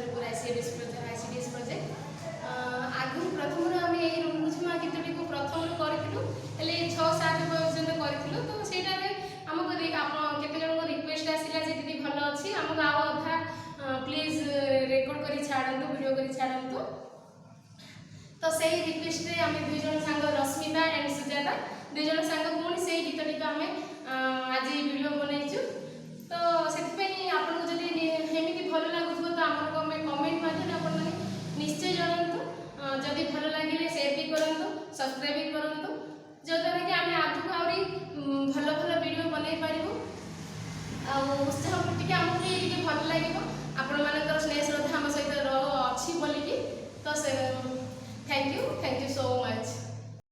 Chhatrapur ICDS ପ୍ରୋଜେक्ट आगु प्रथम आम ये रुणुझुमा गीतटी को प्रथम करूँ हेल्ले 6-7 पर्यटन करूँ तो सहीटा आमको केते जन रिक्वेस्ट आसला जे दीदी भल अच्छी आमको आउ अधा प्लीज रेकर्ड कर छाड़ू वीडियो कर छाड़ू तो सही रिक्वेस्ट रे आम दुई जन सांग रश्मिता एंड सुजाता दुई जन सांग पुणी से गीतटी को आम आज वीडियो बनईचु तो से आपको जब एमती भल लगुव तो आम कमेंट माध्यम आप निश्चय जनातु जदि भल लगे शेयर भी करूँ सब्सक्राइब भी करूँ जो द्वारा कि आम आगू आहरी भल भल वीडियो बनई पारू उत्साह टी आमको भल लगे।